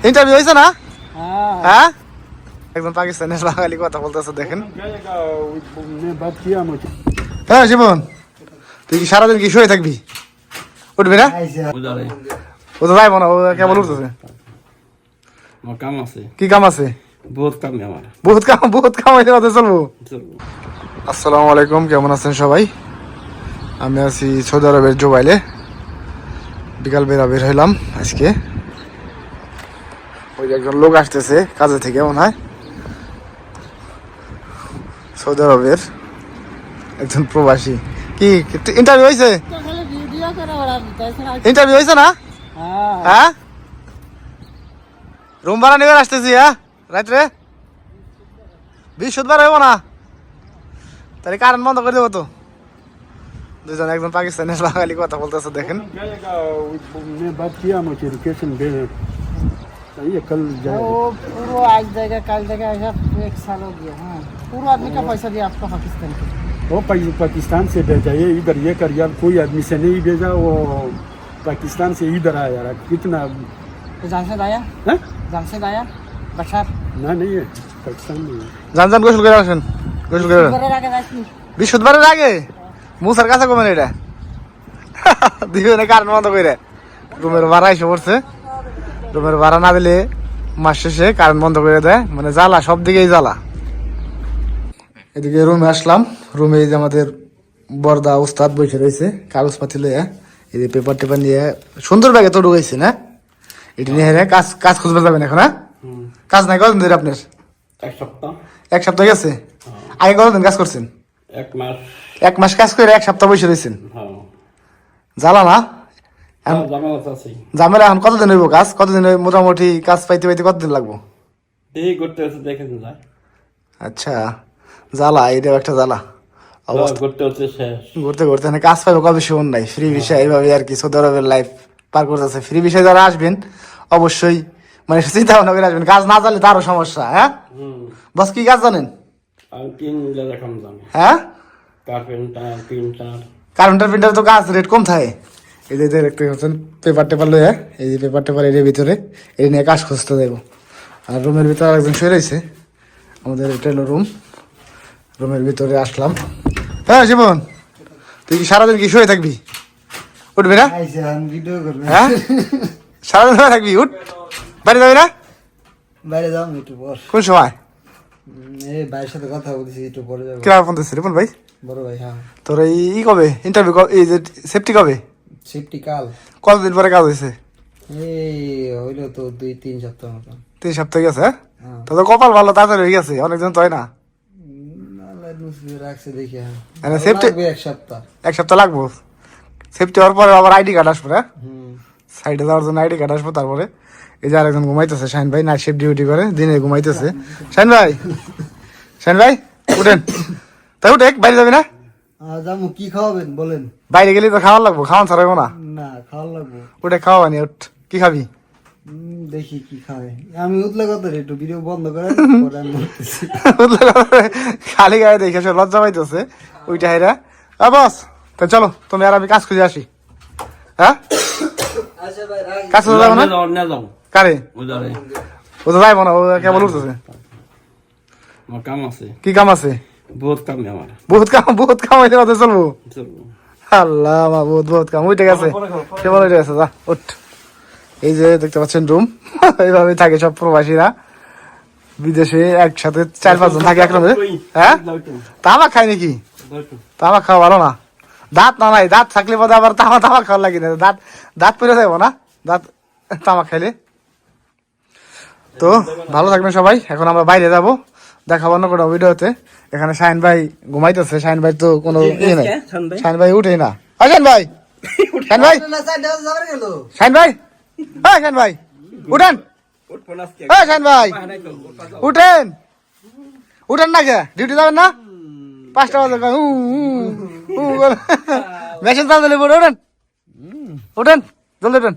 Interview হয়েছে না? হ্যাঁ, একজন পাকিস্তানের বাঙালি কথা বলতেছে দেখেন। হ্যাঁ জীবন, তুই কি সারাদিন কি শুয়ে থাকবি? উঠবি না? ও তো যাইব না, ও কেবল উঠতেছে। কাম আছে। কি কাম আছে? বহুত কাম আমার। বহুত কাম হইতে কথা চলবো। আসসালামু আলাইকুম, কেমন আছেন সবাই? আমি আছি সৌদি আরবের জুবাইলে। বিকাল বের হইলাম আজকে। ওই যে একজন লোক আসতেছে কাজে থেকে মনে হয়, সৌদি আরবের একজন প্রবাসী। কি ইন্টারভিউ হয়েছে? ইন্টারভিউ হয়েছে না? হ্যাঁ, রুম ভাড়া নিয়ে আসতেছি। হ্যাঁ, রাত্রে বৃহস্পতিবার হইব না, তাহলে কারেন্ট বন্ধ করে দেবো তো। দুজন একজন পাকিস্তানের বাঙালি কথা বলতেছে দেখেন। वो पाकिस्तान से भेजा ये इधर ये कर यार, कोई आदमी से नहीं भेजा, वो पाकिस्तान से इधर आया यार। कितना জামশেদ আয়া? है? জামশেদ আয়া বাসার ना नहीं है, पाकिस्तान नहीं है। জান গোসল করে আসেন, গোসল করে ঘরের আগে যাইনি। বৃহস্পতিবারের আগে মুসার কাছে কমেন এটা দিবে না কারেন্ট বন্ধ করে। রুমের ভাড়া এসে পড়ছে, রুমের ভাড়া না দিলে মাস শেষে কারেন্ট বন্ধ করে দেয়, মানে জ্বালা, সব দিকেই জ্বালা। এদিকে রুমে আসলাম, রুমে এই যে আমাদের বর্দা উস্তাদ বসে রয়েছে কাগজপাতি লইয়া, এই যে পেপার টেপার নিয়ে সুন্দর ব্যাগে তো ঢুকাইছে না, এটা নিয়ে কাজ খুঁজবে যাবেন এখন। হ্যাঁ, কাজ নাই কতদিন ধরে আপনার? এক সপ্তাহ গেছে। আগে কতদিন কাজ করছেন? এক মাস কাজ করে এক সপ্তাহ বসে রয়েছেন। জ্বালা না? ঝামেলা। এখন কতদিন হইব কাজ? কতদিন মোটামুটি কাজ পাইতে পাইতে কতদিন লাগবো? আচ্ছা, জ্বালা, এটাও একটা জ্বালা। ঘুরতে ঘুরতে কাজ পাইবো কবে শোন নাই, ফ্রি ভিসা এইভাবে আর কি সৌদি আরবের লাইফ পার করতেছে। ফ্রি ভিসায় যারা আসবেন অবশ্যই মানে চিন্তা ভাবনা করে আসবেন, কাজ না জানলে তারও সমস্যা। হ্যাঁ বস, কি কাজ জানেন? হ্যাঁ, কারেন্টার প্রিন্টার তো কাজ রেট কম থাকে। এই যে দেখতে পাচ্ছেন পেপার টেপার লয়ে, এই যে পেপার টেপার এর ভিতরে এই নিয়ে কাজ খুঁজতে দেবো। আর রুমের ভিতরে আরেকজন শুয়ে রয়েছে, আমাদের এটা হলো রুম। রুমের ভিতরে আসলাম। হ্যাঁ জীবন, তুই কি সারাদিন কি শুয়ে থাকবি? উঠবি না? হ্যাঁ, সারাদিন শুয়ে থাকবি? উঠ, বাইরে যাবি না? বাইরে যাও একটু পর। কোন সময়? এই ভাইয়ের সাথে কথা বলছি, একটু পরে যাবো। কি ফোন দিচ্ছি রিপন ভাই? বড় ভাই। হ্যাঁ, তোর এই কবে ইন্টারভিউ, এই যে সেফটি কবে? সেফটি কাল। কতদিন পরে কাজ হয়েছে? এই হইলো তো 2-3 সপ্তাহ মতো। 3 সপ্তাহ গেছে? তো কপাল ভালো, তাড়াতাড়ি হয়ে গেছে, অনেকজন তো হয় না। রাখছে দেখি। সেফটি এক সপ্তাহ লাগবো। সেফটি হওয়ার পরে আবার আইডি কার্ড আসবে। সাইডে যাওয়ার জন্য আইডি কার্ড আসবো। তারপরে এই যে আরেকজন ঘুমাইতেছে, শাহিন ভাই, নাইট শিফট ডিউটি করে, দিনে ঘুমাইতেছে। শাহিন ভাই উঠেন, তাই উঠে বাইরে যাবি না? যাবো। কি খাওয়াবেন বলেন? বাইরে গেলে তো খাওয়ার লাগবো, খাওয়ান ছাড়াবো না। না, খাওয়ার লাগবো। উঠে খাওয়ানি, উঠ, কি খাবি? দেখি কি খাবে। আমি উঠলে কত একটু ভিডিও বন্ধ করে খালি গায়ে দেখে সে লজ্জা পাইতেছে ওইটা। হেরা বস, তো চলো তুমি আর আমি কাজ খুঁজে আসি। হ্যাঁ, কাজ খুঁজে যাবো না? কারে? ও তো যাইব না, ও কেবল উঠতেছে। কি কাম আছে? বহুত কাম হইতে কথা চলবো। আল্লাহ, বহুত কাম উঠে গেছে, কেবল উঠে গেছে। যা উঠ। এই যে দেখতে পাচ্ছেন রুম, এইভাবে থাকে সব প্রবাসীরা বিদেশে, একসাথে 4-5 জন থাকে এক রুমে। হ্যাঁ, তামাক খায় নাকি? তামাক খাওয়া ভালো না। দাঁত না নাই, দাঁত থাকলে বোধ আবার তামাক খাওয়ার লাগে না। দাঁত পরে যাবো না দাঁত তামাক খাইলে। তো ভালো থাকবেন সবাই। এখন আমরা বাইরে যাবো, দেখাবো না কোনো ভিডিওতে। এখানে শাহিন ভাই ঘুমাইতেছে। শাহিন ভাই তো কোনো ইয়ে নাই, শাহিন ভাই উঠেই না। শাহিন ভাই, শাহিন ভাই, শাহিন ভাই, হ্যাঁ শাহিন ভাই উঠেন। হ্যাঁ শাহিন ভাই উঠেন, উঠেন না, কে ডিউটি যাবেন না? 5টা বাজে মেশিন চালু দিলে উঠেন, উঠেন জলদি উঠেন।